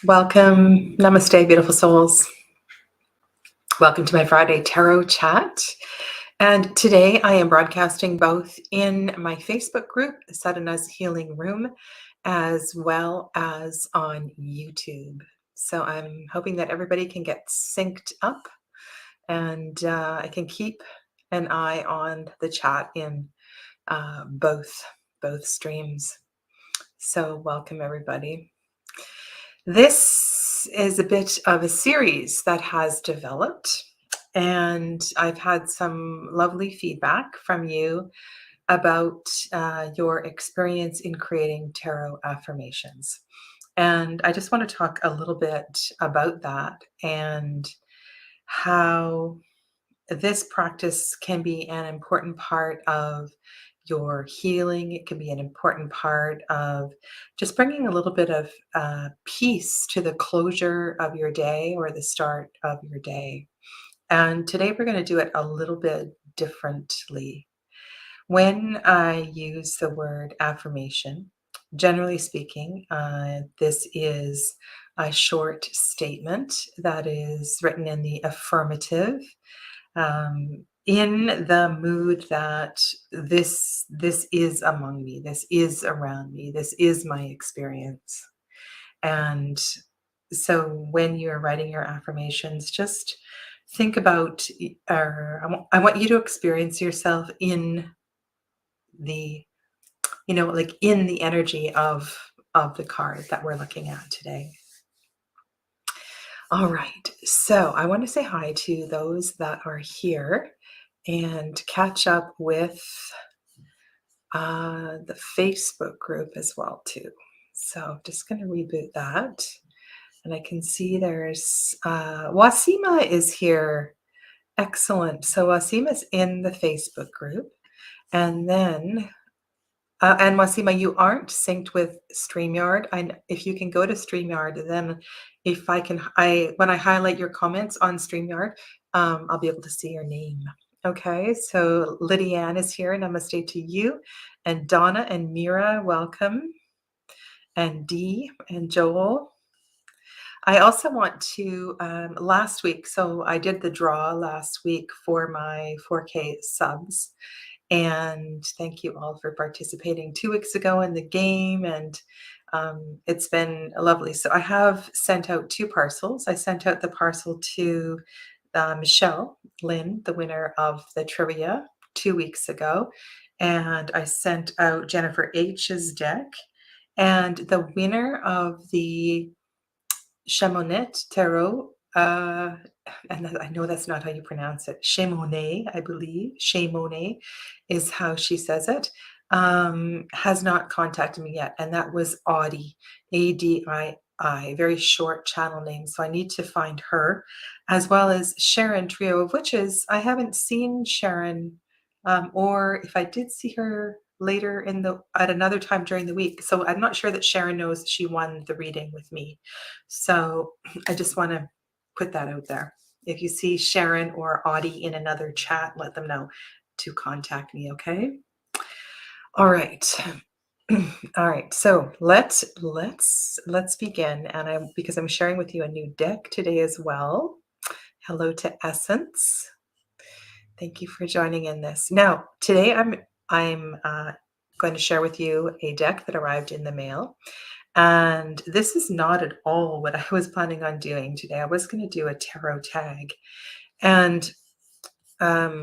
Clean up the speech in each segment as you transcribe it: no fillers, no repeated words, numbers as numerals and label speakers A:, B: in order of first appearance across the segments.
A: Welcome. Namaste, beautiful souls. Welcome to my Friday Tarot Chat. And today I am broadcasting both in my Facebook group, Sadhana's Healing Room, as well as on YouTube. So I'm hoping that everybody can get synced up and I can keep an eye on the chat in both streams. So welcome, everybody. This is a bit of a series that has developed, and I've had some lovely feedback from you about your experience in creating tarot affirmations. And I just want to talk a little bit about that and how this practice can be an important part of your healing. It can be an important part of just bringing a little bit of peace to the closure of your day or the start of your day. And today we're going to do it a little bit differently. When I use the word affirmation, generally speaking, this is a short statement that is written in the affirmative, in the mood that this is among me, this is around me, this is my experience. And so when you're writing your affirmations, just think about, I want you to experience yourself in the, like in the energy of the card that we're looking at today. All right, so I want to say hi to those that are here and catch up with the Facebook group as well too. So just going to reboot that, and I can see there's Wasima is here. Excellent. So Wasima's in the Facebook group, and then and Wasima, you aren't synced with StreamYard. If you can go to StreamYard, then if when I highlight your comments on StreamYard, I'll be able to see your name. Okay, so Lydianne is here. Namaste to you. And Donna and Mira, welcome. And Dee and Joel. I also want to, last week, so I did the draw last week for my 4K subs. And thank you all for participating 2 weeks ago in the game. And it's been lovely. So I have sent out 2 parcels. I sent out the parcel to Michelle Lynn, the winner of the trivia 2 weeks ago. And I sent out Jennifer H's deck. And the winner of the Chamonix Tarot, and I know that's not how you pronounce it, Chamonix, I believe, Chamonix is how she says it, has not contacted me yet, and that was Audie, Adii, very short channel name, so I need to find her, as well as Sharon, Trio of Witches. I haven't seen Sharon, or if I did see her later at another time during the week. So I'm not sure that Sharon knows she won the reading with me. So I just want to put that out there. If you see Sharon or Audie in another chat, let them know to contact me, okay? All right. All right. So let's begin. And because I'm sharing with you a new deck today as well. Hello to Essence. Thank you for joining in this. Now, today I'm going to share with you a deck that arrived in the mail. And this is not at all what I was planning on doing today. I was going to do a tarot tag. And as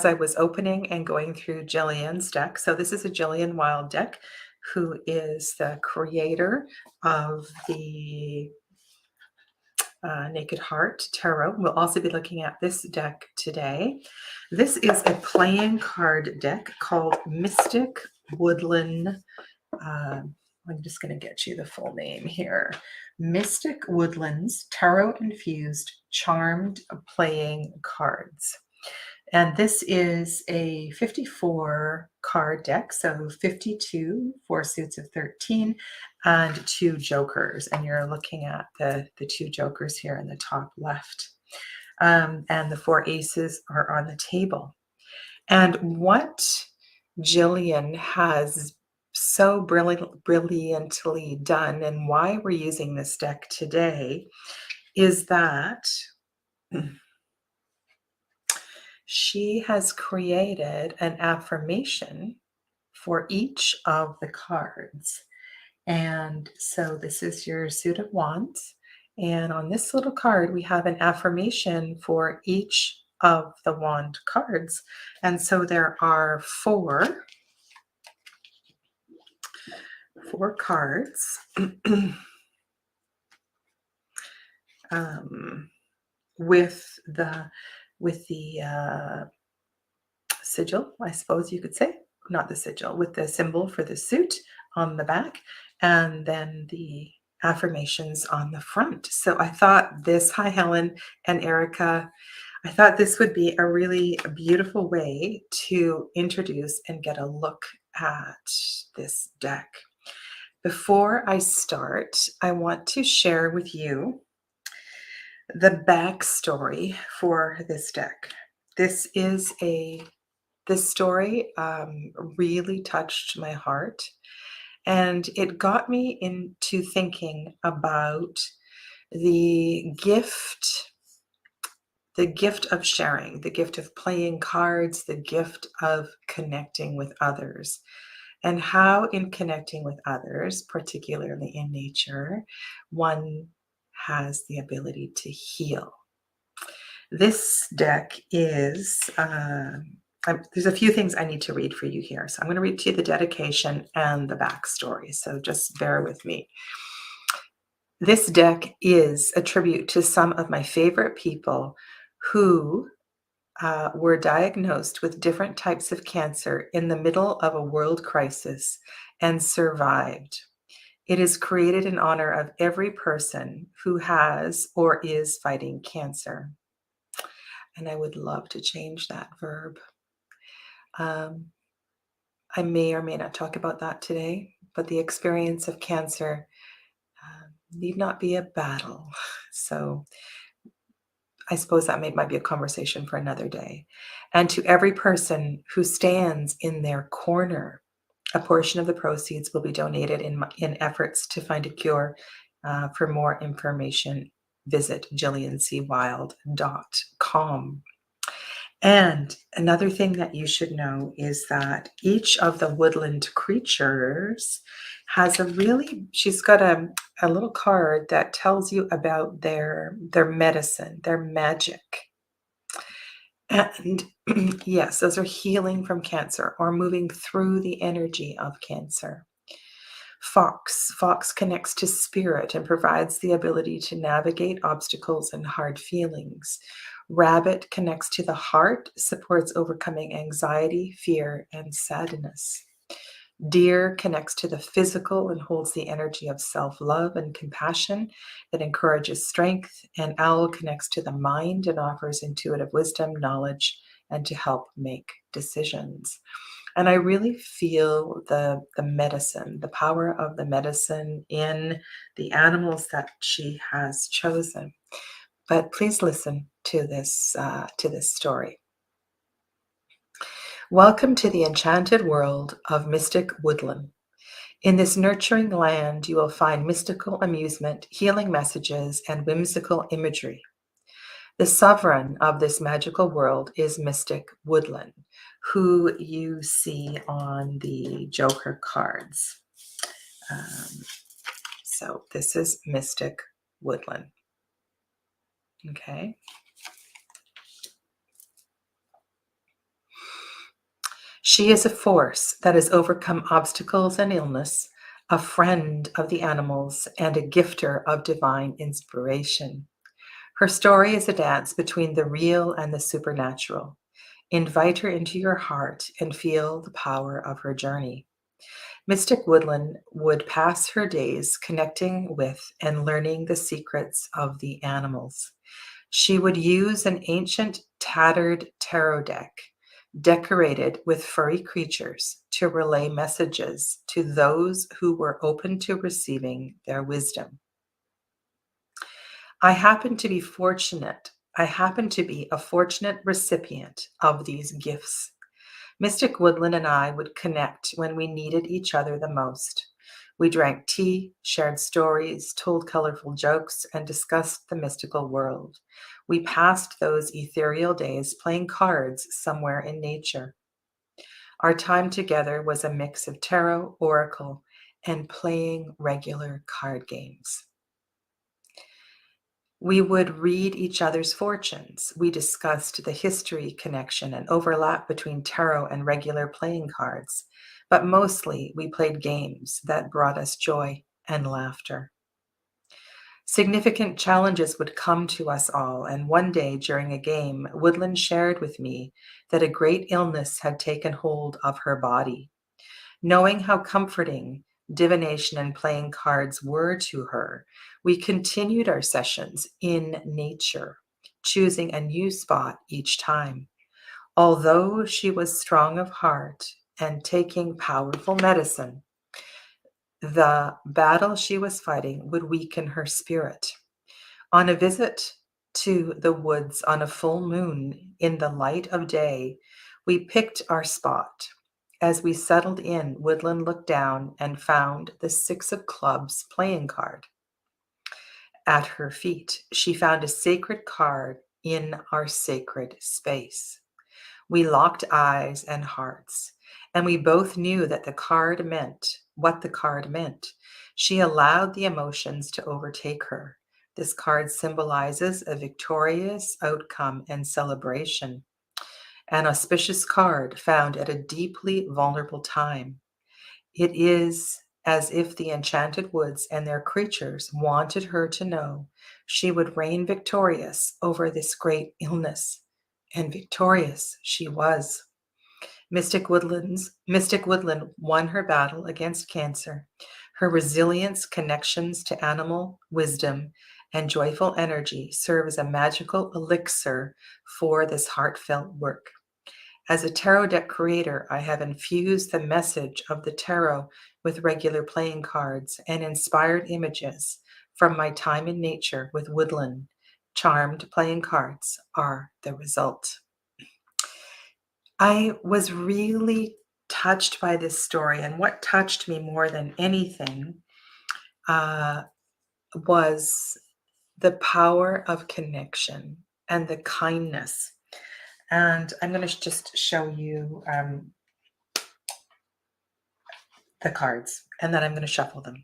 A: I was opening and going through Jillian's deck, so this is a Jillian Wilde deck, who is the creator of the Naked Heart Tarot. We'll also be looking at this deck today. This is a playing card deck called Mystic Woodlyn. I'm just going to get you the full name here. Mystic Woodlyn's Tarot Infused Charmed Playing Cards. And this is a 54 card deck, so 52, 4 suits of 13, and 2 jokers. And you're looking at the 2 jokers here in the top left. And the 4 aces are on the table. And what Jillian has so brilliantly done, and why we're using this deck today is that she has created an affirmation for each of the cards. And so this is your suit of wands. And on this little card, we have an affirmation for each of the wand cards. And so there are four cards with the sigil, I suppose you could say, not the sigil, with the symbol for the suit on the back, and then the affirmations on the front. So I thought this, hi Helen and Erica, I thought this would be a really beautiful way to introduce and get a look at this deck. Before I start, I want to share with you the backstory for this deck. This story really touched my heart, and it got me into thinking about the gift of sharing, the gift of playing cards, the gift of connecting with others, and how in connecting with others, particularly in nature, one has the ability to heal. This deck is, there's a few things I need to read for you here. So I'm going to read to you the dedication and the backstory. So just bear with me. This deck is a tribute to some of my favorite people who were diagnosed with different types of cancer in the middle of a world crisis and survived. It is created in honor of every person who has or is fighting cancer. And I would love to change that verb. I may or may not talk about that today, but the experience of cancer need not be a battle. So I suppose that might be a conversation for another day. And to every person who stands in their corner, a portion of the proceeds will be donated in efforts to find a cure. For more information, visit jilliancwilde.com. And another thing that you should know is that each of the woodland creatures has she's got a little card that tells you about their medicine, their magic. And yes, those are healing from cancer or moving through the energy of cancer. Fox connects to spirit and provides the ability to navigate obstacles and hard feelings. Rabbit connects to the heart, supports overcoming anxiety, fear, and sadness. Deer connects to the physical and holds the energy of self-love and compassion that encourages strength. And owl connects to the mind and offers intuitive wisdom, knowledge, and to help make decisions. And I really feel the medicine, the power of the medicine in the animals that she has chosen. But please listen to this story. Welcome to the enchanted world of mystic Woodlyn. In this nurturing land, you will find mystical amusement, healing messages, and whimsical imagery. The sovereign of this magical world is Mystic Woodlyn, who you see on the Joker cards. So this is Mystic Woodlyn. Okay. She is a force that has overcome obstacles and illness, a friend of the animals, and a gifter of divine inspiration. Her story is a dance between the real and the supernatural. Invite her into your heart and feel the power of her journey. Mystic Woodlyn would pass her days connecting with and learning the secrets of the animals. She would use an ancient, tattered tarot deck decorated with furry creatures to relay messages to those who were open to receiving their wisdom. I happen to be a fortunate recipient of these gifts. Mystic Woodlyn and I would connect when we needed each other the most. We drank tea, shared stories, told colorful jokes, and discussed the mystical world. We passed those ethereal days playing cards somewhere in nature. Our time together was a mix of tarot, oracle, and playing regular card games. We would read each other's fortunes. We discussed the history, connection, and overlap between tarot and regular playing cards. But mostly, we played games that brought us joy and laughter. Significant challenges would come to us all, and one day during a game, Woodlyn shared with me that a great illness had taken hold of her body. Knowing how comforting divination and playing cards were to her, we continued our sessions in nature, choosing a new spot each time. Although she was strong of heart and taking powerful medicine, the battle she was fighting would weaken her spirit. On a visit to the woods on a full moon in the light of day, we picked our spot. As we settled in, Woodlyn looked down and found the Six of Clubs playing card. At her feet, she found a sacred card in our sacred space. We locked eyes and hearts, and we both knew that the card meant what the card meant. She allowed the emotions to overtake her. This card symbolizes a victorious outcome and celebration, an auspicious card found at a deeply vulnerable time. It is as if the enchanted woods and their creatures wanted her to know she would reign victorious over this great illness. And victorious she was. Mystic Woodlyn won her battle against cancer. Her resilience, connections to animal wisdom, and joyful energy serve as a magical elixir for this heartfelt work. As a tarot deck creator, I have infused the message of the tarot with regular playing cards and inspired images from my time in nature with Woodlyn. Charmed playing cards are the result. I was really touched by this story, and what touched me more than anything was the power of connection and the kindness. And I'm going to just show you the cards, and then I'm going to shuffle them.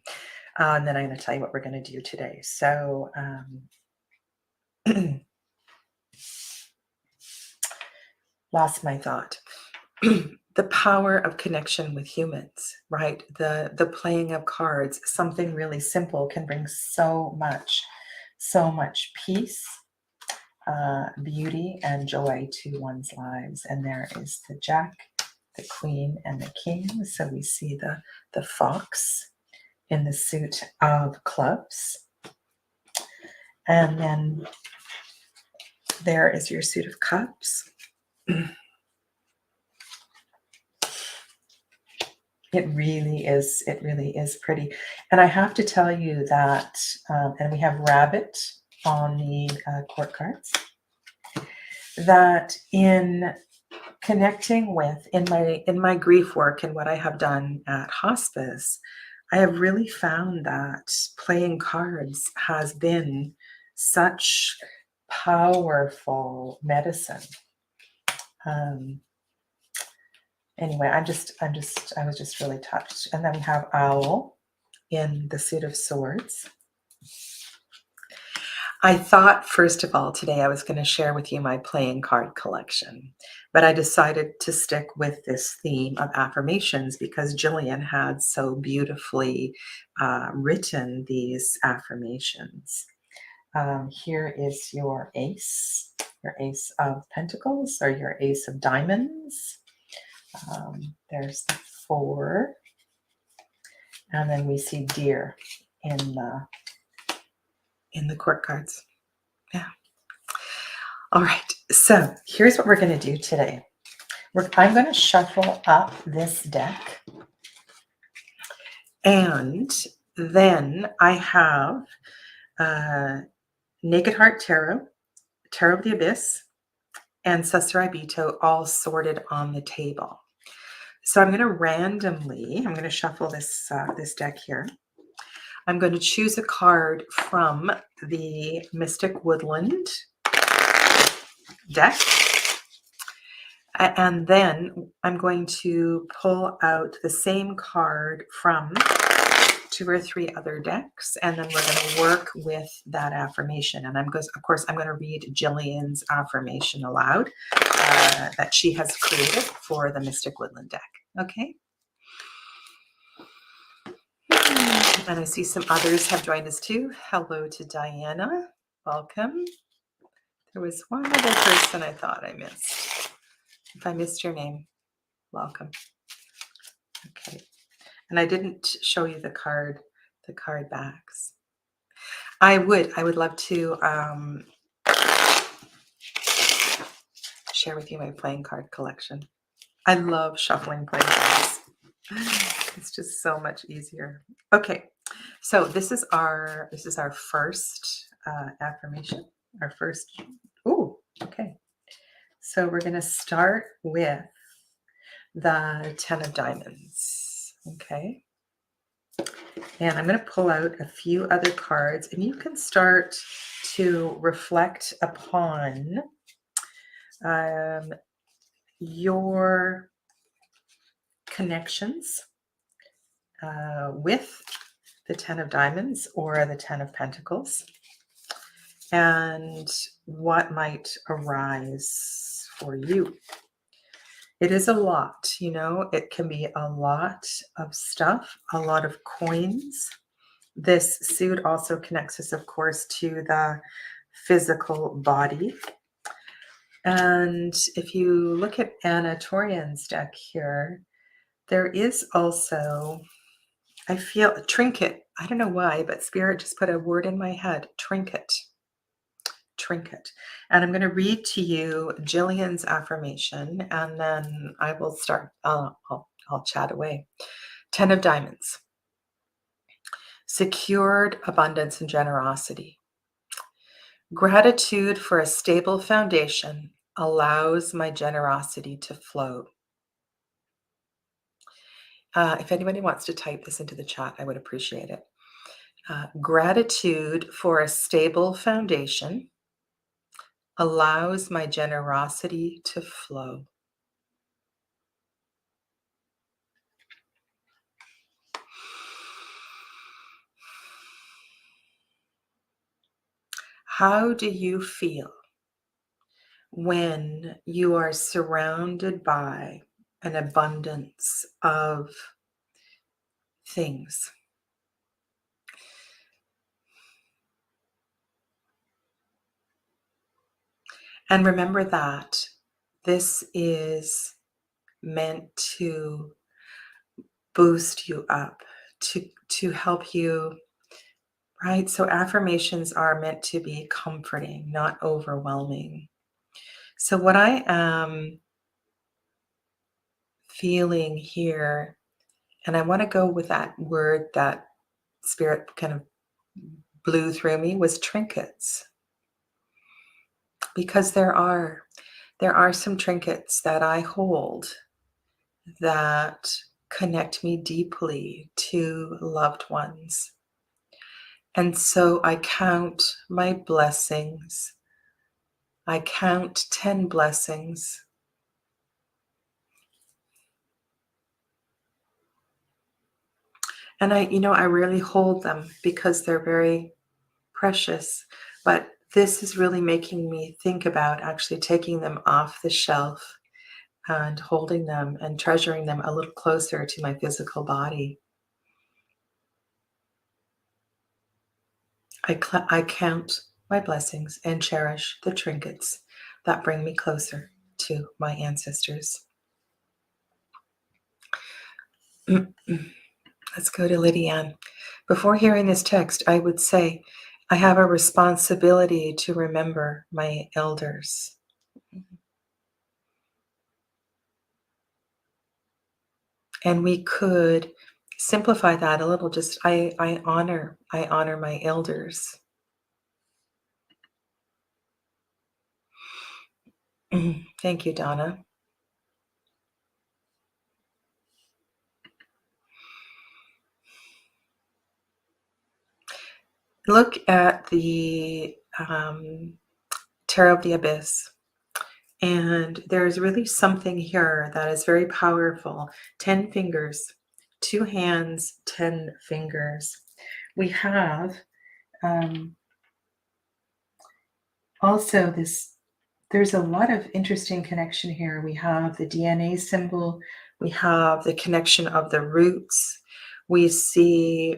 A: And then I'm going to tell you what we're going to do today. So, lost my thought. The power of connection with humans, right? The playing of cards, something really simple can bring so much peace, beauty, and joy to one's lives. And there is the Jack, the Queen, and the King. So we see the fox in the suit of clubs. And then there is your suit of cups. It really is pretty. And I have to tell you that, and we have rabbit on the court cards, that in connecting with, in my grief work and what I have done at hospice, I have really found that playing cards has been such powerful medicine. Anyway, I was just really touched. And then we have Owl in the suit of swords. I thought, first of all, today I was going to share with you my playing card collection, but I decided to stick with this theme of affirmations because Jillian had so beautifully written these affirmations. Here is your ace of pentacles, or your ace of diamonds. There's the 4, and then we see deer in the court cards. Yeah. All right. So here's what we're going to do today. I'm going to shuffle up this deck, and then I have Naked Heart Tarot, Tarot of the Abyss, and Sasarabito all sorted on the table. So I'm going to shuffle this deck here. I'm going to choose a card from the Mystic Woodland deck. And then I'm going to pull out the same card from 2 or 3 other decks, and then we're going to work with that affirmation. And of course, I'm going to read Jillian's affirmation aloud that she has created for the Mystic Woodland deck. Okay. And I see some others have joined us too. Hello to Diana. Welcome. There was one other person I thought I missed. If I missed your name, welcome. Okay. And I didn't show you the card backs. I would love to share with you my playing card collection. I love shuffling playing cards. It's just so much easier. Okay, so this is our first affirmation. Our first. Ooh, okay. So we're going to start with the 10 of Diamonds. Okay. And I'm going to pull out a few other cards, and you can start to reflect upon your connections with the 10 of Diamonds or the 10 of Pentacles, and what might arise for you. It is a lot, it can be a lot of stuff, a lot of coins. This suit also connects us, of course, to the physical body. And if you look at Anna Torian's deck here, there is also, I feel, a trinket. I don't know why, but Spirit just put a word in my head, trinket. Trinket. And I'm going to read to you Jillian's affirmation, and then I will start. I'll chat away. 10 of Diamonds. Secured abundance and generosity. Gratitude for a stable foundation allows my generosity to flow. If anybody wants to type this into the chat, I would appreciate it. Gratitude for a stable foundation allows my generosity to flow. How do you feel when you are surrounded by an abundance of things? And remember that this is meant to boost you up, to help you, right? So affirmations are meant to be comforting, not overwhelming. So what I am feeling here, and I want to go with that word that Spirit kind of blew through me, was trinkets. Because there are some trinkets that I hold that connect me deeply to loved ones. And so I count my blessings. I count 10 blessings. And I rarely hold them because they're very precious. But this is really making me think about actually taking them off the shelf and holding them and treasuring them a little closer to my physical body. I count my blessings and cherish the trinkets that bring me closer to my ancestors. Let's go to Lydianne. Before hearing this text, I would say, I have a responsibility to remember my elders. And we could simplify that a little. Just I honor my elders. Thank you, Donna. look at the Tarot of the Abyss. And there's really something here that is very powerful. 10 fingers, 2 hands, 10 fingers. We have also this, there's a lot of interesting connection here. We have the DNA symbol. We have the connection of the roots. We see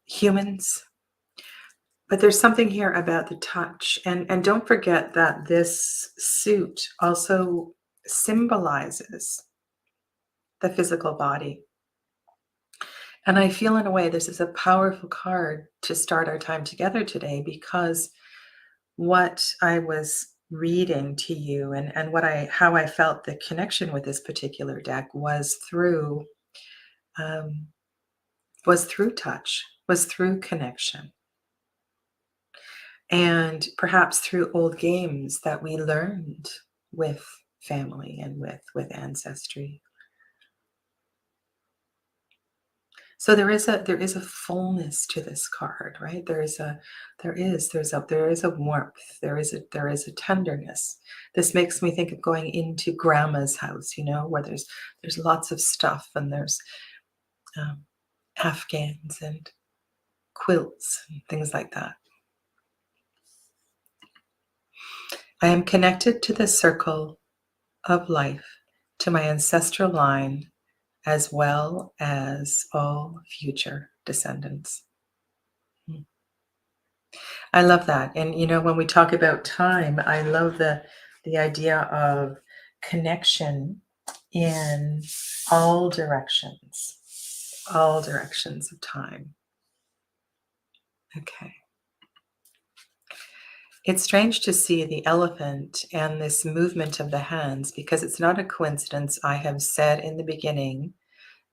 A: humans. But there's something here about the touch. And don't forget that this suit also symbolizes the physical body. And I feel in a way this is a powerful card to start our time together today, because what I was reading to you and how I felt the connection with this particular deck was through touch, was through connection. And perhaps through old games that we learned with family and with ancestry. So there is a fullness to this card, right? There is a warmth. There is a tenderness. This makes me think of going into grandma's house, where there's lots of stuff, and there's Afghans and quilts and things like that. I am connected to the circle of life, to my ancestral line, as well as all future descendants. I love that. And when we talk about time, I love the idea of connection in all directions of time. Okay. It's strange to see the elephant and this movement of the hands, because it's not a coincidence. I have said in the beginning,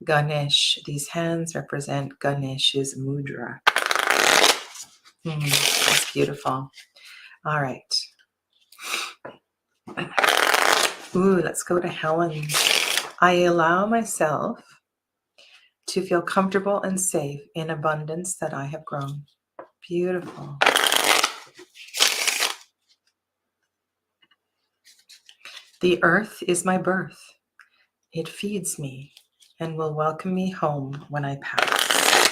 A: Ganesh, these hands represent Ganesh's mudra. That's beautiful. All right. Ooh, let's go to Helen. I allow myself to feel comfortable and safe in abundance that I have grown. Beautiful. The earth is my birth. It feeds me and will welcome me home when I pass.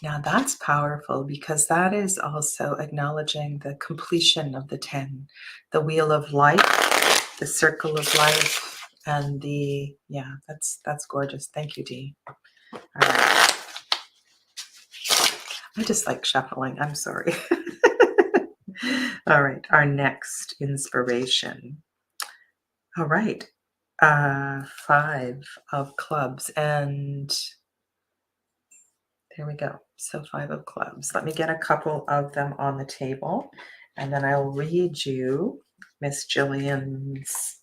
A: Now that's powerful, because that is also acknowledging the completion of the 10, the wheel of life, the circle of life, and that's gorgeous. Thank you, Dee. All right. I just like shuffling. I'm sorry. All right, our next inspiration. All right, 5 of clubs, and there we go. So 5 of clubs. Let me get a couple of them on the table, and then I'll read you Miss Jillian's.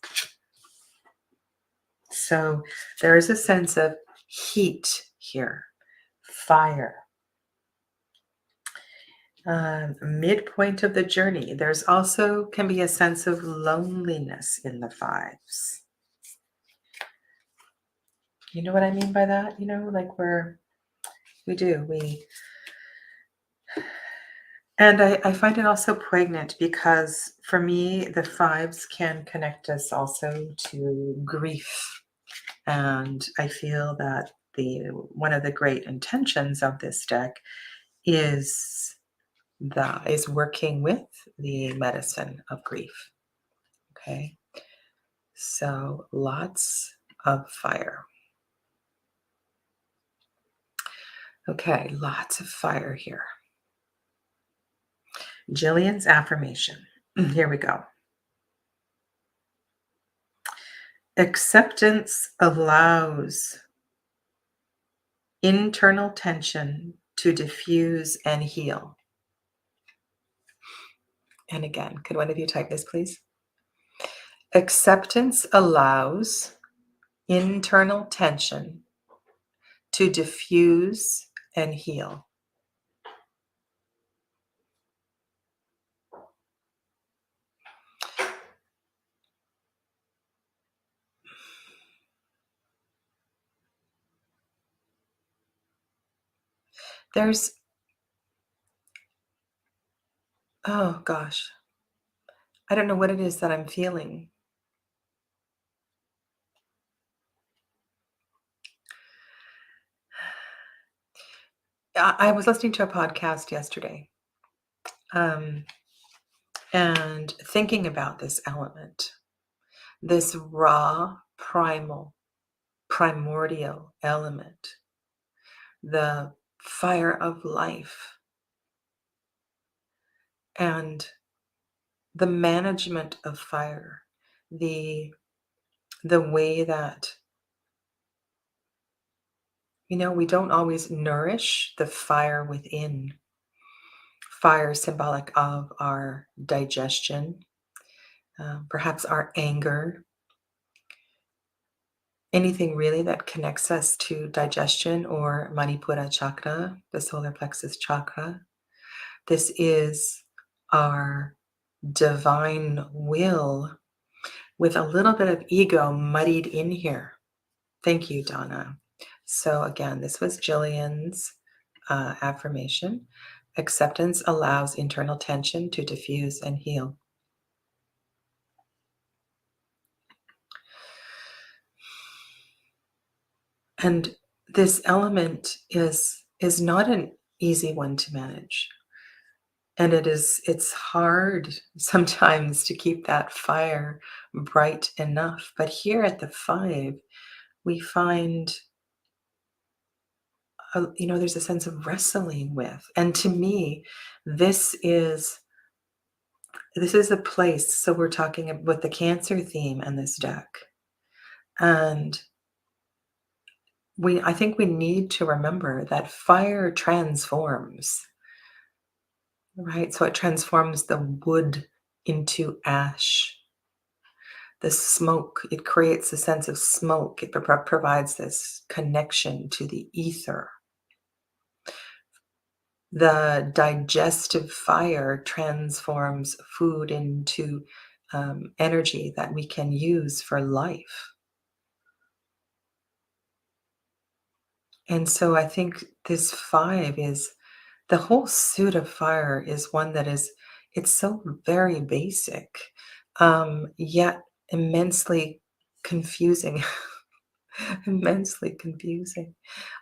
A: So there is a sense of heat here, fire. Midpoint of the journey. There's also can be a sense of loneliness in the 5s. You know what I mean by that? Like and I find it also pregnant, because for me, the 5s can connect us also to grief. And I feel that one of the great intentions of this deck is working with the medicine of grief. Okay. So lots of fire. Okay, lots of fire here. Jillian's affirmation. Here we go. Acceptance allows internal tension to diffuse and heal. And again, could one of you type this, please? Acceptance allows internal tension to diffuse and heal. There's, oh gosh, I don't know what it is that I'm feeling. I was listening to a podcast yesterday, um, and thinking about this element, this raw, primordial element, the fire of life, and the management of fire, the the way that, we don't always nourish the fire within. Fire symbolic of our digestion, perhaps our anger, anything really that connects us to digestion or Manipura chakra, the solar plexus chakra. This is our divine will with a little bit of ego muddied in here. Thank you, Donna. So, again, this was Jillian's affirmation. Acceptance allows internal tension to diffuse and heal. And this element is not an easy one to manage. And it's hard sometimes to keep that fire bright enough. But here at the 5, we find there's a sense of wrestling with. And to me, this is a place. So we're talking with the Cancer theme and this deck. And I think we need to remember that fire transforms, right? So it transforms the wood into ash. The smoke, it creates a sense of smoke. It provides this connection to the ether. The digestive fire transforms food into energy that we can use for life. And so I think this 5 is the whole suit of fire is one that it's so very basic, yet immensely confusing. Immensely confusing.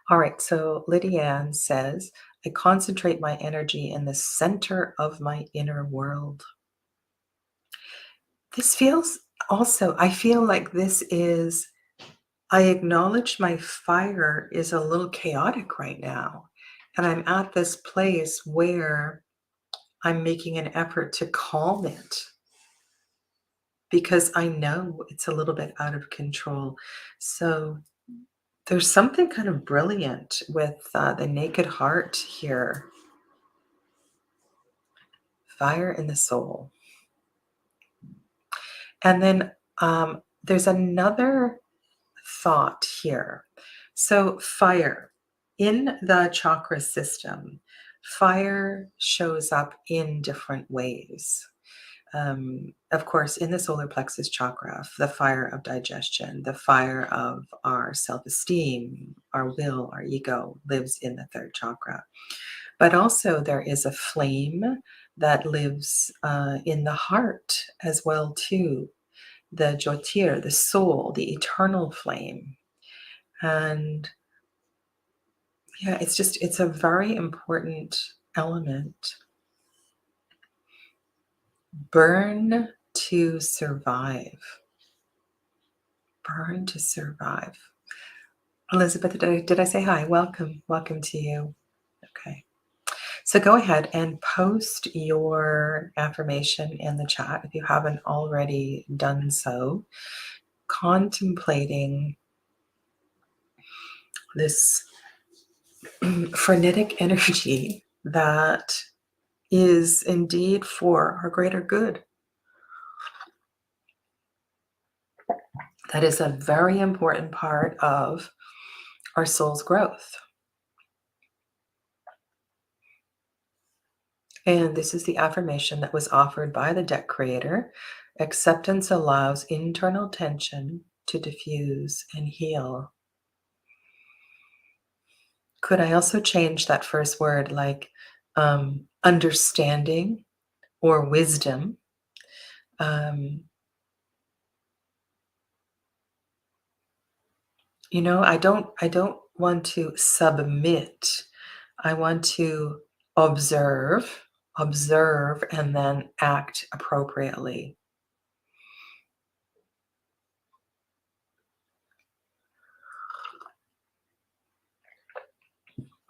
A: All right, so Lydianne says, I concentrate my energy in the center of my inner world. This feels also, I feel like this is, I acknowledge my fire is a little chaotic right now. And I'm at this place where I'm making an effort to calm it because I know it's a little bit out of control. So there's something kind of brilliant with the naked heart here. Fire in the soul. And then there's another thought here. So, fire in the chakra system, fire shows up in different ways. Of course, in the solar plexus chakra, the fire of digestion, the fire of our self esteem, our will, our ego lives in the 3rd chakra. But also, there is a flame that lives in the heart as well, too. The Jyotir, the soul, the eternal flame. And yeah, it's a very important element. Burn to survive. Burn to survive. Elizabeth, did I say hi? Welcome. Welcome to you. Okay. So go ahead and post your affirmation in the chat if you haven't already done so. Contemplating this frenetic energy that is indeed for our greater good. That is a very important part of our soul's growth. And this is the affirmation that was offered by the deck creator. Acceptance allows internal tension to diffuse and heal. Could I also change that first word, like understanding or wisdom? Um, I don't want to submit. I want to observe, observe, and then act appropriately.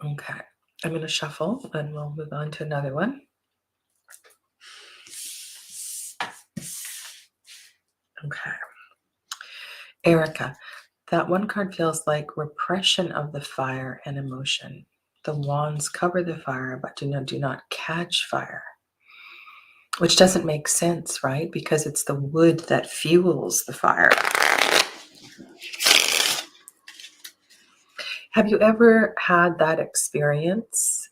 A: Okay. I'm going to shuffle and we'll move on to another one. Okay. Erica, that one card feels like repression of the fire and emotion. The wands cover the fire, but do not catch fire. Which doesn't make sense, right? Because it's the wood that fuels the fire. Have you ever had that experience?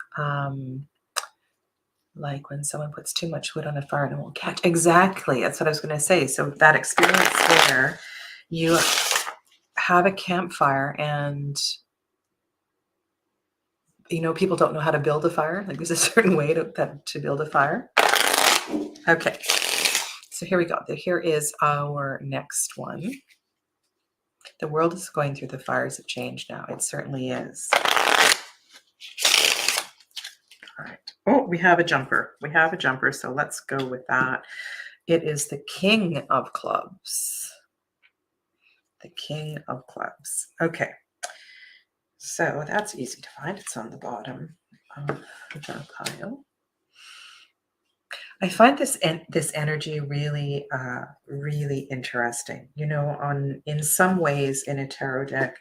A: Like when someone puts too much wood on a fire and it won't catch? Exactly. That's what I was going to say. So that experience where you have a campfire and people don't know how to build a fire. Like there's a certain way to build a fire. Okay. So here we go. Here is our next one. The world is going through the fires of change now. It certainly is. All right. Oh, we have a jumper. We have a jumper. So let's go with that. It is the King of Clubs. The King of Clubs. Okay. So that's easy to find. It's on the bottom of the pile. I find this energy really, really interesting. In some ways, in a tarot deck,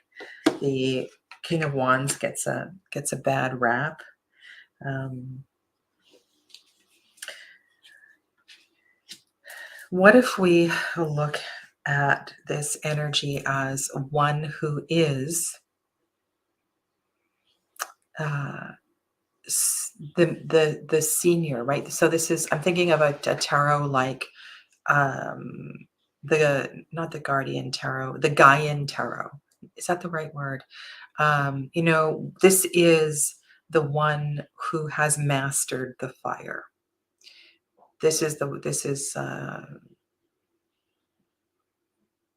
A: the King of Wands gets a bad rap. What if we look at this energy as one who is the senior, right? So I'm thinking of a tarot like not the Guardian Tarot, the Gaian Tarot. Is that the right word? This is the one who has mastered the fire.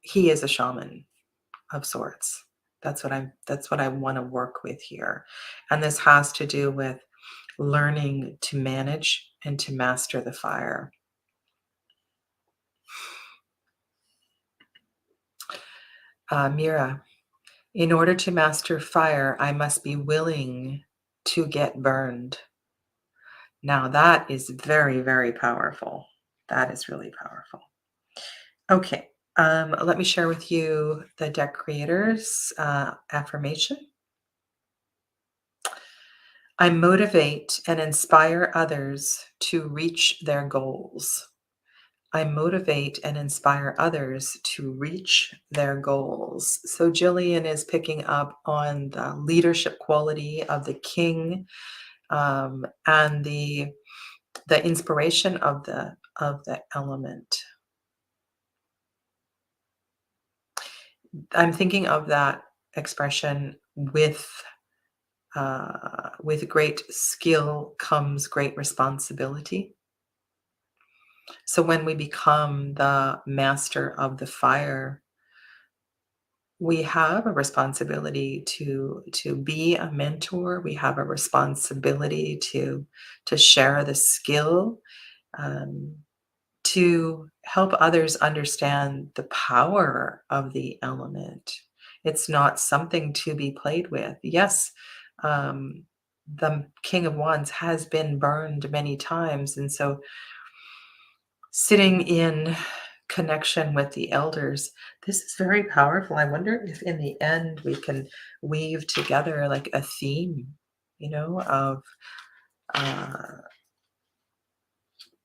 A: He is a shaman of sorts. That's what I want to work with here. And this has to do with learning to manage and to master the fire. Mira, in order to master fire, I must be willing to get burned. Now that is very, very powerful. That is really powerful. Okay. Let me share with you the deck creator's affirmation. I motivate and inspire others to reach their goals. I motivate and inspire others to reach their goals. So Jillian is picking up on the leadership quality of the king, and the inspiration of the element. I'm thinking of that expression with great skill comes great responsibility. So when we become the master of the fire, we have a responsibility to be a mentor. We have a responsibility to share the skill, to help others understand the power of the element. It's not something to be played with. Yes, the King of Wands has been burned many times, and so sitting in connection with the elders, this is very powerful. I wonder if in the end we can weave together like a theme, of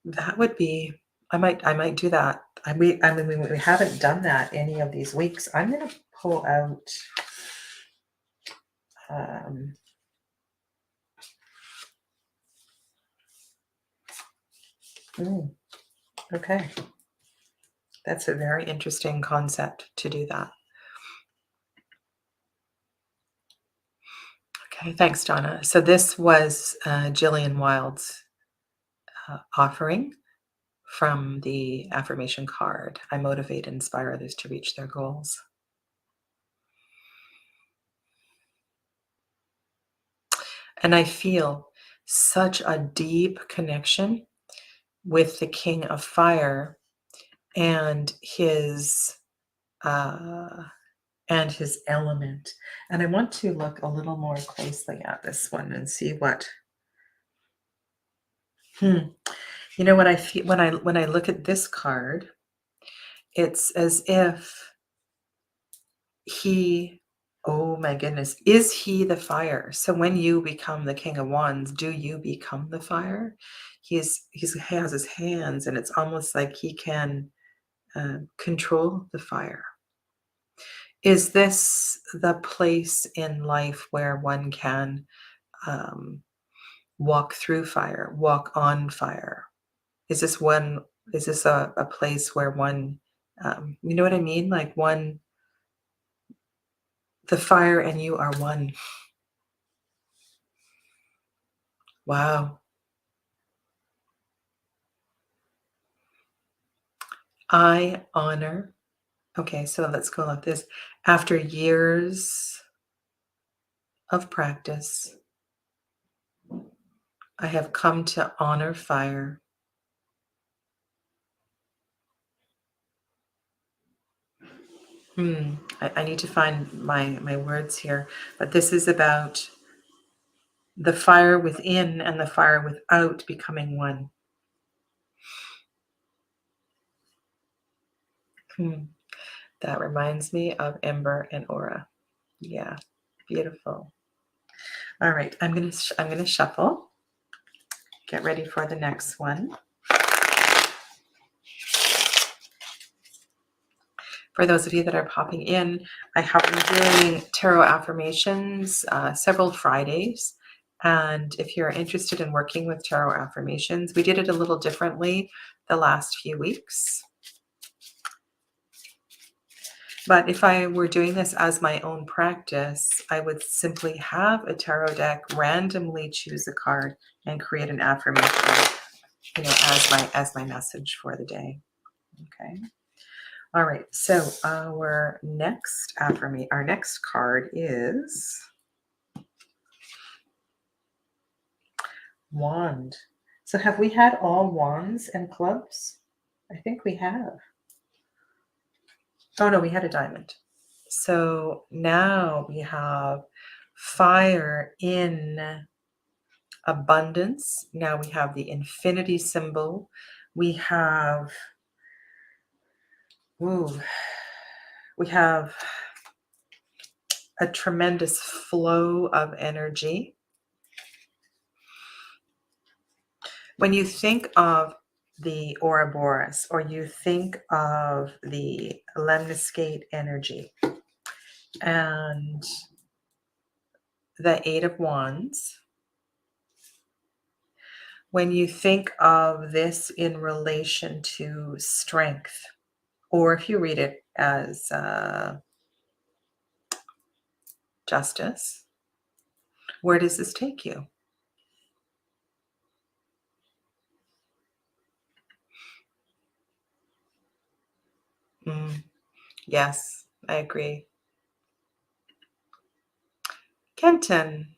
A: that would be. I might do that. We haven't done that any of these weeks. I'm going to pull out. Okay. That's a very interesting concept to do that. Okay, thanks, Donna. So this was Jillian Wilde's offering from the affirmation card. I motivate and inspire others to reach their goals. And I feel such a deep connection with the King of Fire and uh, his element. And I want to look a little more closely at this one and see what. You know what I feel when I look at this card, it's as if he, oh my goodness, is he the fire? So when you become the King of Wands, do you become the fire? He has his hands, and it's almost like he can control the fire. Is this the place in life where one can um, walk through fire, walk on fire? Is this one? Is this a place where one, you know what I mean? Like one, the fire and you are one. Wow. I honor. Okay, so let's go like this. After years of practice, I have come to honor fire. I need to find my words here, but this is about the fire within and the fire without becoming one. That reminds me of Ember and Aura. Yeah, beautiful. All right, I'm gonna shuffle. Get ready for the next one. For those of you that are popping in, I have been doing Tarot Affirmations several Fridays. And if you're interested in working with Tarot Affirmations, we did it a little differently the last few weeks. But if I were doing this as my own practice, I would simply have a tarot deck, randomly choose a card, and create an affirmation, as my message for the day. Okay. All right, so our next card is Wand. So have we had all wands and clubs? I think we have. Oh no, we had a diamond. So now we have fire in abundance. Now we have the infinity symbol. We have a tremendous flow of energy. When you think of the Ouroboros, or you think of the lemniscate energy and the Eight of Wands, when you think of this in relation to strength, or if you read it as justice, where does this take you? Yes, I agree. Kenton.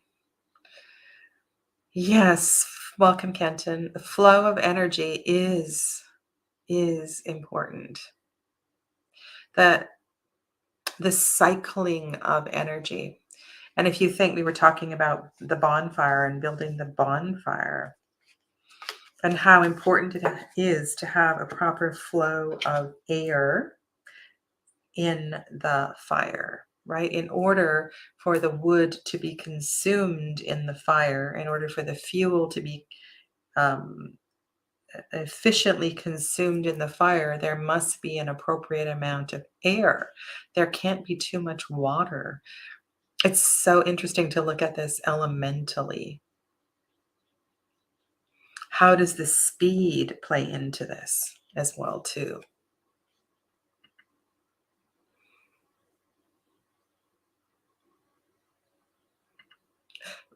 A: Yes, welcome, Kenton. The flow of energy is important. That the cycling of energy. And if you think, we were talking about the bonfire and building the bonfire, and how important it is to have a proper flow of air in the fire, right? In order for the wood to be consumed in the fire, in order for the fuel to be efficiently consumed in the fire, there must be an appropriate amount of air. There can't be too much water. It's so interesting to look at this elementally. How does the speed play into this as well, too?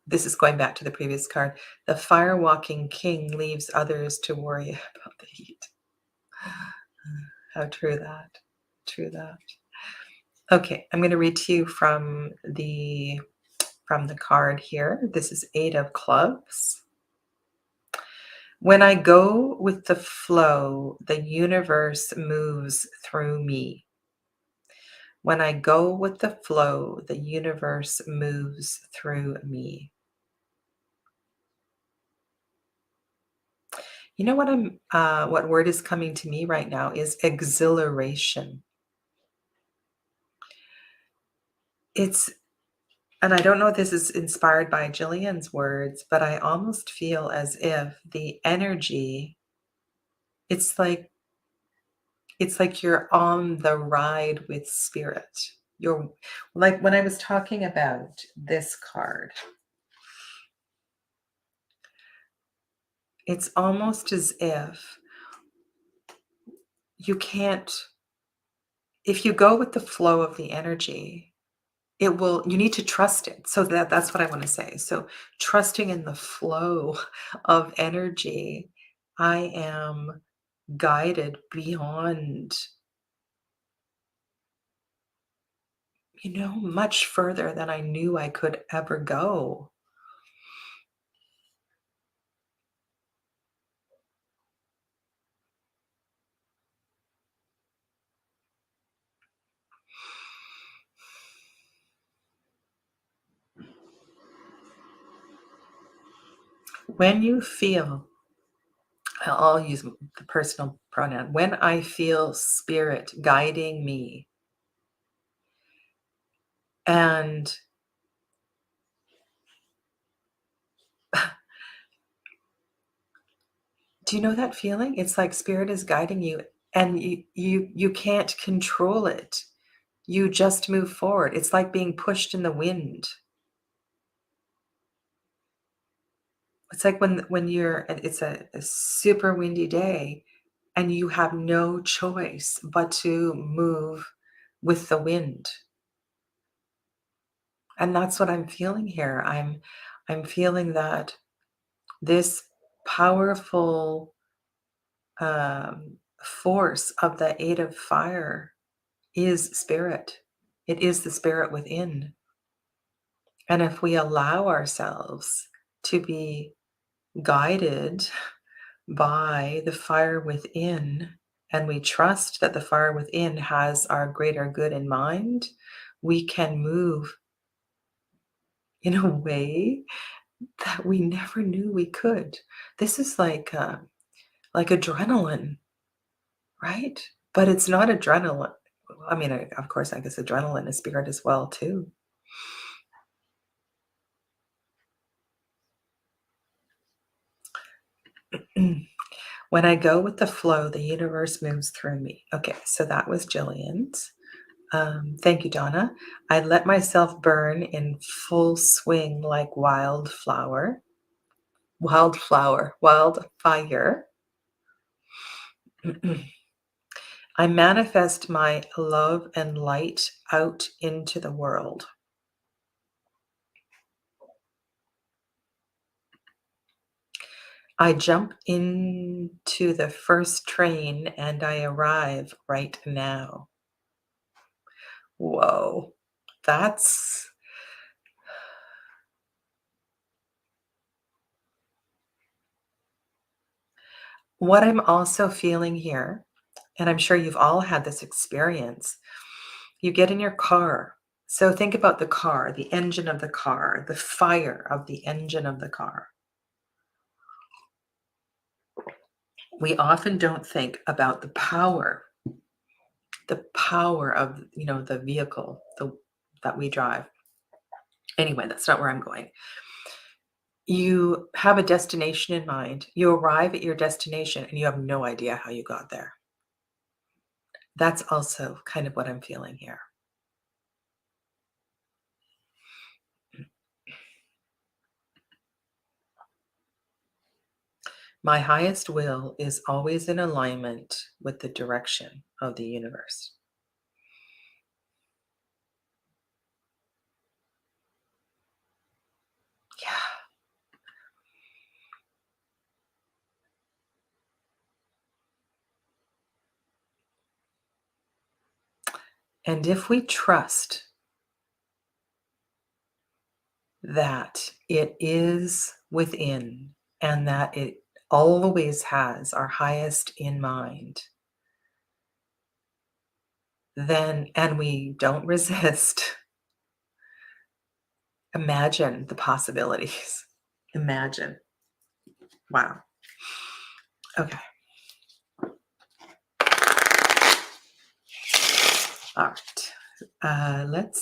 A: This is going back to the previous card. The fire-walking king leaves others to worry about the heat. How true that. True that. Okay, I'm going to read to you from the card here. This is 8 of Clubs. When I go with the flow, the universe moves through me. When I go with the flow, the universe moves through me. You know what word is coming to me right now is exhilaration. And I don't know if this is inspired by Jillian's words, but I almost feel as if the energy, it's like you're on the ride with spirit. You're like when I was talking about this card, it's almost as if if you go with the flow of the energy, you need to trust it. So that's what I want to say. So trusting in the flow of energy, I am guided beyond, much further than I knew I could ever go. When you feel, I'll use the personal pronoun, when I feel spirit guiding me, and do you know that feeling? It's like spirit is guiding you and you can't control it. You just move forward. It's like being pushed in the wind. It's like when it's a super windy day and you have no choice but to move with the wind. And that's what I'm feeling here. I'm feeling that this powerful force of the 8 of fire is spirit. It is the spirit within. And if we allow ourselves to be guided by the fire within, and we trust that the fire within has our greater good in mind, we can move in a way that we never knew we could. This is like adrenaline, right? But it's not adrenaline. I mean, of course, I guess adrenaline is spirit as well, too. When I go with the flow, the universe moves through me. Okay, so that was Jillian's. Thank you, Donna. I let myself burn in full swing like wildfire. I manifest my love and light out into the world. I jump into the first train and I arrive right now. Whoa, that's what I'm also feeling here. And I'm sure you've all had this experience. You get in your car. So think about the car, the engine of the car, the fire of the engine of the car. We often don't think about the power of, the vehicle that we drive. Anyway, that's not where I'm going. You have a destination in mind. You arrive at your destination and you have no idea how you got there. That's also kind of what I'm feeling here. My highest will is always in alignment with the direction of the universe. Yeah. And if we trust that it is within and that it always has our highest in mind, then, and we don't resist, imagine the possibilities. Imagine. Wow. Okay. All right.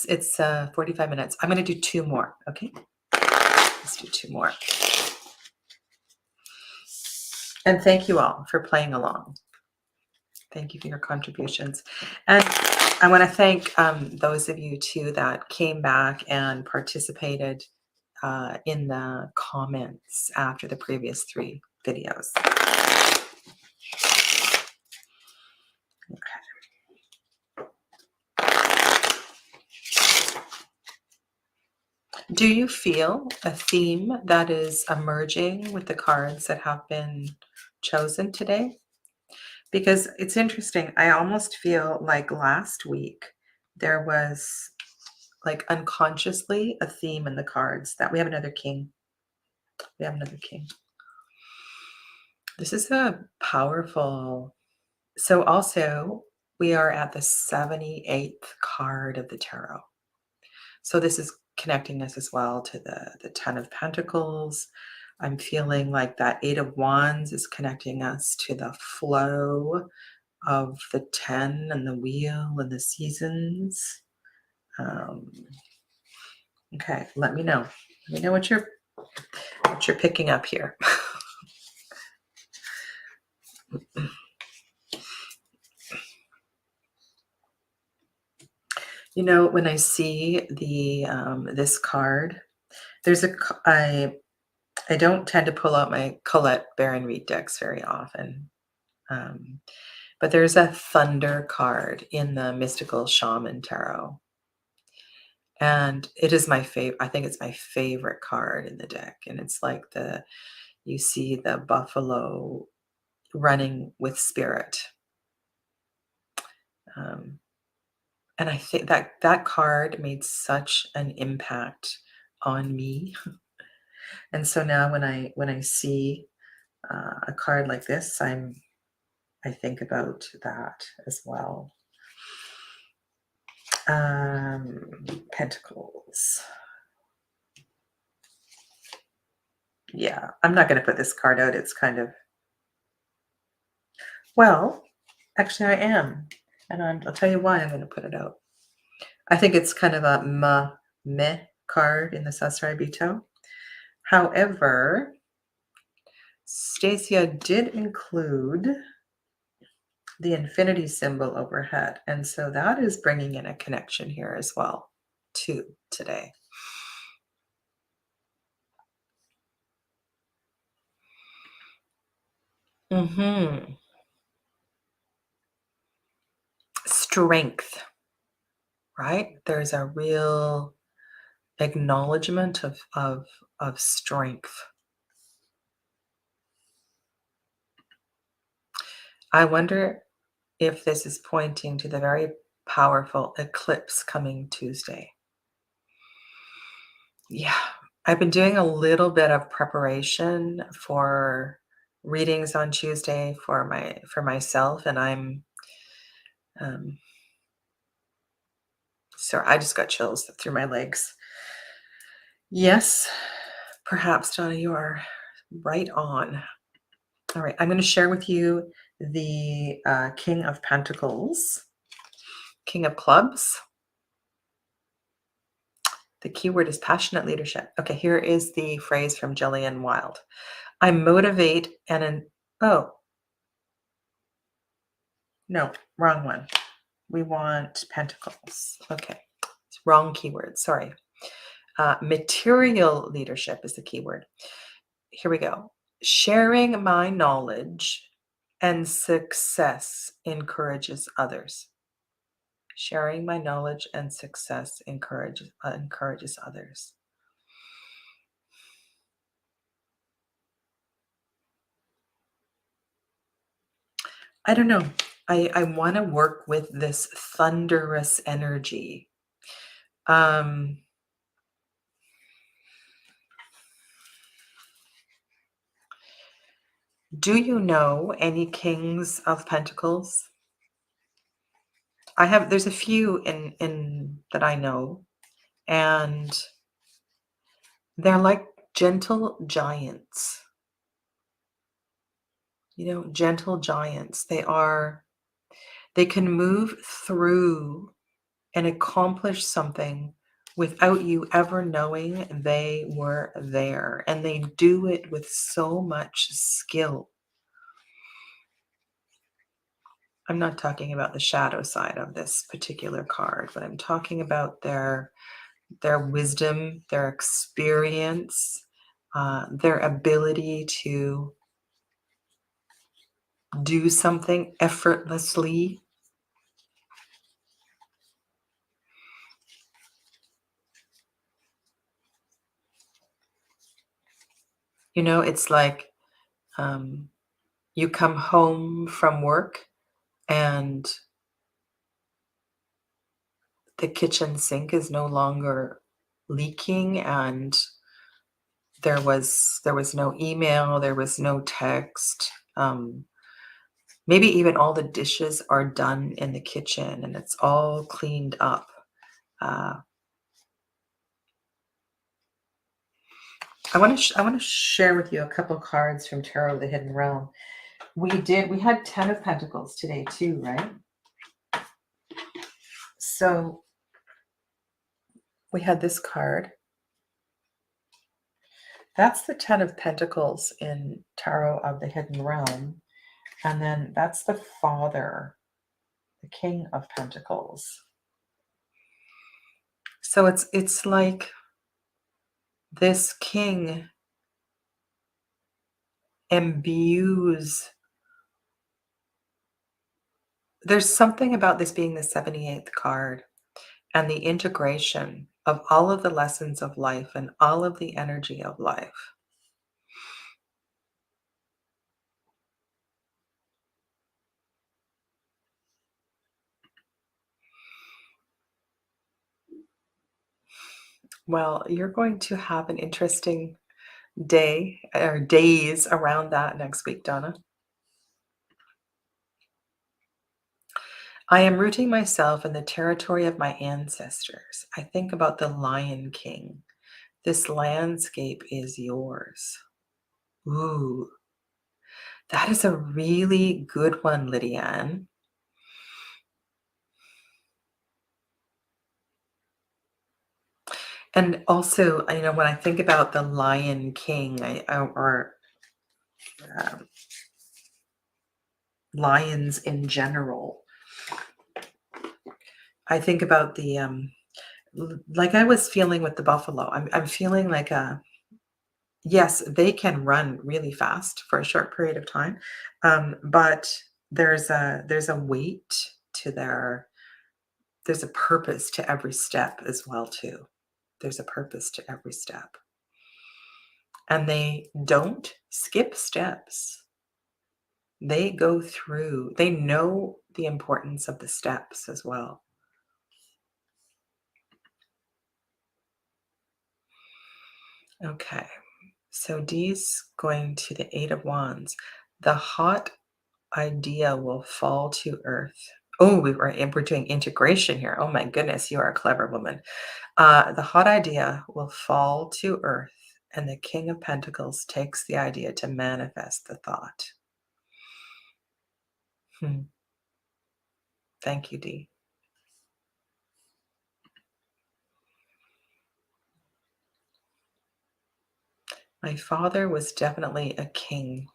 A: It's 45 minutes. I'm going to do 2 more. Okay. Let's do 2 more. And thank you all for playing along. Thank you for your contributions. And I want to thank those of you too that came back and participated in the comments after the previous 3 videos. Okay. Do you feel a theme that is emerging with the cards that have been chosen today? Because it's interesting. I almost feel like last week there was like unconsciously a theme in the cards that we have another king. We have another king. This is a powerful. So also we are at the 78th card of the tarot. So this is connecting us as well to the 10 of Pentacles. I'm feeling like that 8 of Wands is connecting us to the flow of the 10 and the wheel and the seasons. Okay, let me know. Let me know what you're picking up here. You know, when I see the this card, there's I don't tend to pull out my Colette Baron Reed decks very often. But there's a thunder card in the Mystical Shaman Tarot. And it is my favorite. I think it's my favorite card in the deck. And it's like you see the buffalo running with spirit. And I think that card made such an impact on me. And so now when I see a card like this, I think about that as well. Pentacles. Yeah, I'm not going to put this card out. It's kind of, well, actually I am. And I'll tell you why I'm going to put it out. I think it's kind of a meh card in the Sasrai Bito. However, Stacia did include the infinity symbol overhead. And so that is bringing in a connection here as well, too, today. Strength, right? There's a real acknowledgement of strength. I wonder if this is pointing to the very powerful eclipse coming Tuesday. Yeah, I've been doing a little bit of preparation for readings on Tuesday for myself, and I'm sorry, I just got chills through my legs. Yes, perhaps, Donna, you are right on. All right, I'm going to share with you the King of Pentacles, King of Clubs. The keyword is passionate leadership. Okay, here is the phrase from Jillian Wilde. I motivate oh, no, wrong one. We want Pentacles. Okay, it's wrong keyword, sorry. Material leadership is the keyword. Here we go. Sharing my knowledge and success encourages others. Sharing my knowledge and success encourages others. I don't know. I want to work with this thunderous energy. Um, do you know any kings of pentacles? There's a few in that I know, and they're like gentle giants. Gentle giants. They can move through and accomplish something without you ever knowing they were there. And they do it with so much skill. I'm not talking about the shadow side of this particular card, but I'm talking about their wisdom, their experience, their ability to do something effortlessly. It's like you come home from work and the kitchen sink is no longer leaking, and there was no email, there was no text. Maybe even all the dishes are done in the kitchen and it's all cleaned up. I want to share with you a couple cards from Tarot of the Hidden Realm. We had 10 of Pentacles today too, right? So we had this card. That's the 10 of Pentacles in Tarot of the Hidden Realm. And then that's the Father, the King of Pentacles. So it's like this king imbues. There's something about this being the 78th card and the integration of all of the lessons of life and all of the energy of life. Well, you're going to have an interesting day or days around that next week, Donna. I am rooting myself in the territory of my ancestors. I think about the Lion King. This landscape is yours. Ooh, that is a really good one, Lydiane. And also, when I think about the Lion King, or lions in general, I think about the like I was feeling with the buffalo. I'm feeling like yes, they can run really fast for a short period of time, but there's a weight to there's a purpose to every step as well too. There's a purpose to every step. And they don't skip steps. They go through, they know the importance of the steps as well. Okay, so D's going to the Eight of Wands. The hot idea will fall to earth. Oh, we're doing integration here. Oh my goodness, you are a clever woman. The hot idea will fall to earth, and the King of Pentacles takes the idea to manifest the thought. Thank you, D. My father was definitely a king.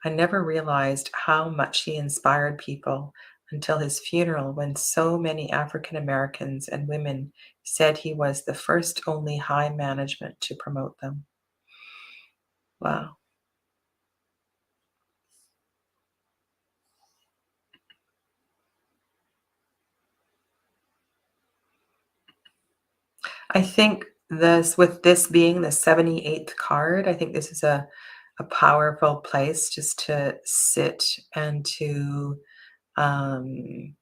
A: I never realized how much he inspired people until his funeral, when so many African Americans and women said he was the first only high management to promote them. Wow. I think with this being the 78th card, I think this is a powerful place just to sit and to Um,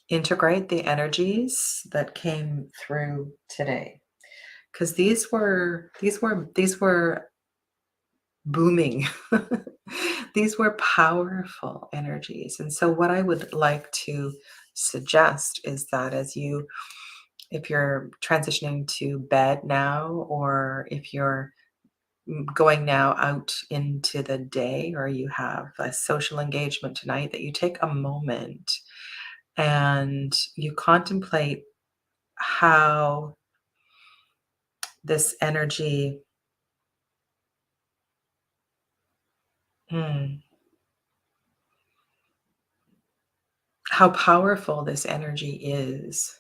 A: integrate the energies that came through today, because these were booming. These were powerful energies. And so what I would like to suggest is that if you're transitioning to bed now, or if you're going now out into the day, or you have a social engagement tonight, that you take a moment and you contemplate how this energy, mm, how powerful this energy is,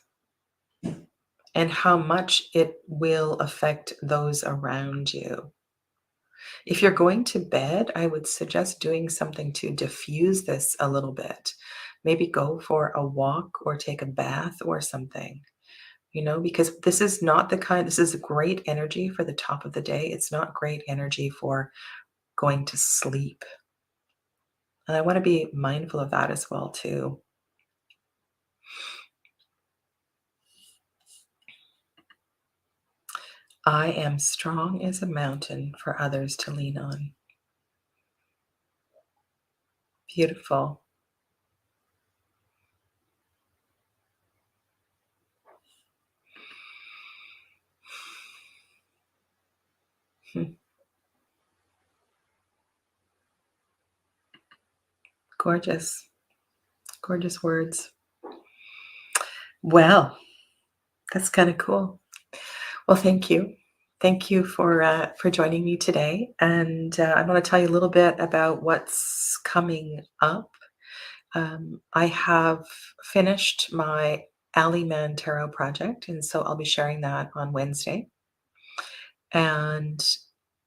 A: and how much it will affect those around you. If you're going to bed, I would suggest doing something to diffuse this a little bit. Maybe go for a walk or take a bath or something, because this is great energy for the top of the day. It's not great energy for going to sleep. And I want to be mindful of that as well, too. I am strong as a mountain for others to lean on. Beautiful. Hmm. Gorgeous. Gorgeous words. Well, that's kind of cool. Well, thank you. Thank you for joining me today. And I want to tell you a little bit about what's coming up. I have finished my Ali Man Tarot project, and so I'll be sharing that on Wednesday. And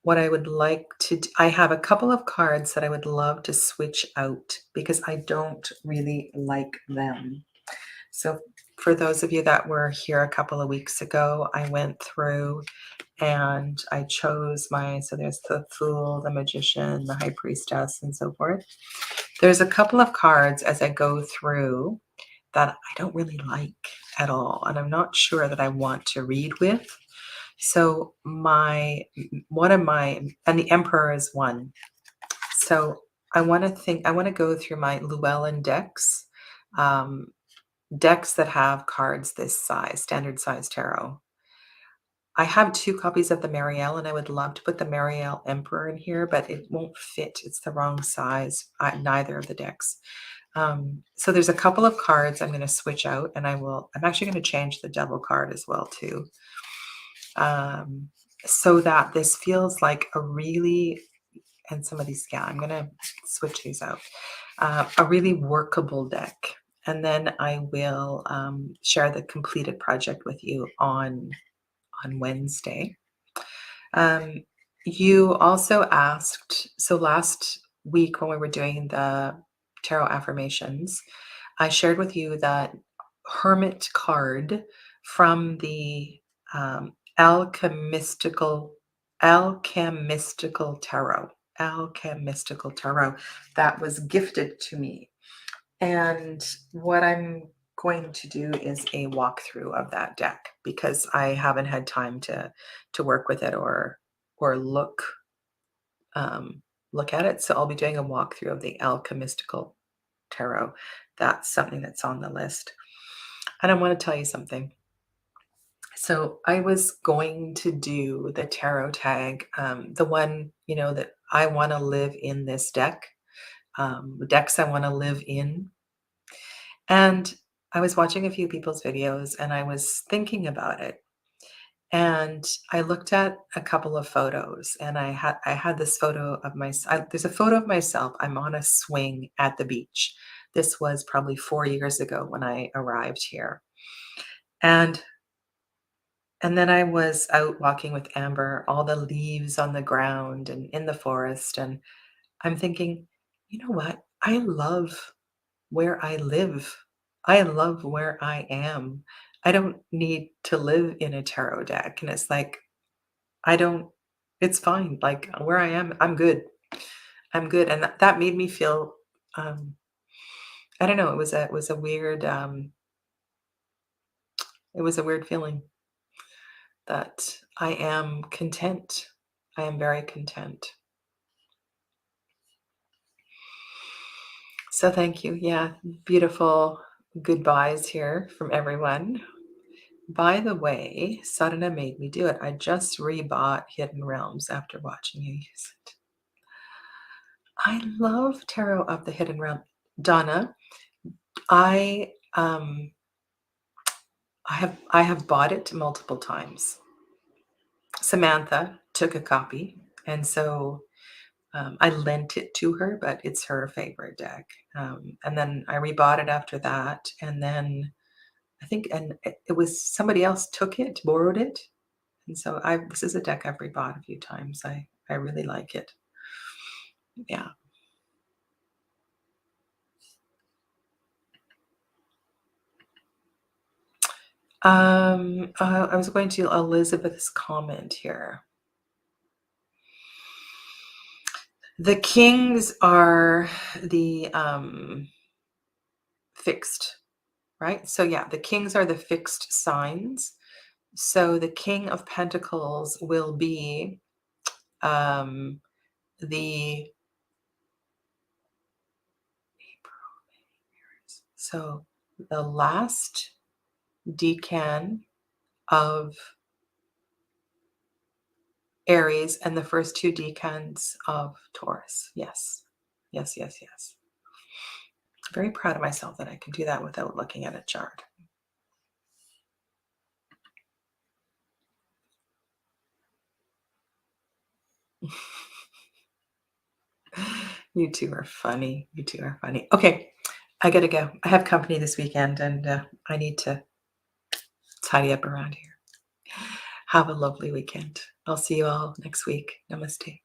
A: what I would like to I have a couple of cards that I would love to switch out because I don't really like them. So for those of you that were here a couple of weeks ago, I went through and I chose so there's the Fool, the Magician, the High Priestess, and so forth. There's a couple of cards as I go through that I don't really like at all, and I'm not sure that I want to read with. So one of my, and the Emperor is one. So I want to go through my Llewellyn decks, um, decks that have cards this size, standard size tarot. I have 2 copies of the Marielle, and I would love to put the Marielle Emperor in here, but it won't fit. It's the wrong size, neither of the decks. So there's a couple of cards I'm going to switch out, and I'm actually going to change the Devil card as well too. So that this feels like and some of these, yeah, I'm going to switch these out, a really workable deck. And then I will share the completed project with you on Wednesday. You also asked, so last week when we were doing the Tarot Affirmations, I shared with you that Hermit card from the Alchemistical Tarot. Alchemistical Tarot that was gifted to me. And what I'm going to do is a walkthrough of that deck because I haven't had time to work with it or look at it. So I'll be doing a walkthrough of the Alchemistical Tarot. That's something that's on the list. And I want to tell you something. So I was going to do the tarot tag, the one, that I want to live in this deck, the decks I want to live in. And I was watching a few people's videos and I was thinking about it. And I looked at a couple of photos and I had this photo of there's a photo of myself. I'm on a swing at the beach. This was probably 4 years ago when I arrived here. And then I was out walking with Amber, all the leaves on the ground and in the forest. And I'm thinking, you know what? I love where I live. I love where I am. I don't need to live in a tarot deck. And it's like, it's fine. Like where I am, I'm good. I'm good. And that made me feel, um, I don't know, it was a weird, it was a weird feeling that I am content. I am very content. So thank you. Yeah, beautiful goodbyes here from everyone. By the way, Sadhana made me do it. I just rebought Hidden Realms after watching you use it. I love Tarot of the Hidden Realm. Donna, I I have bought it multiple times. Samantha took a copy, and so I lent it to her, but it's her favorite deck. And then I rebought it after that, and then I think, and it was somebody else took it, borrowed it, and so I this is a deck I've rebought a few times. I really like it. Yeah. I was going to Elizabeth's comment here. The kings are the fixed, right? So yeah, the kings are the fixed signs. So the King of Pentacles will be um, the so the last decan of Aries and the first two decans of Taurus. Yes. Yes, yes, yes. Very proud of myself that I can do that without looking at a chart. You two are funny. You two are funny. Okay, I gotta go. I have company this weekend and I need to tidy up around here. Have a lovely weekend. I'll see you all next week. Namaste.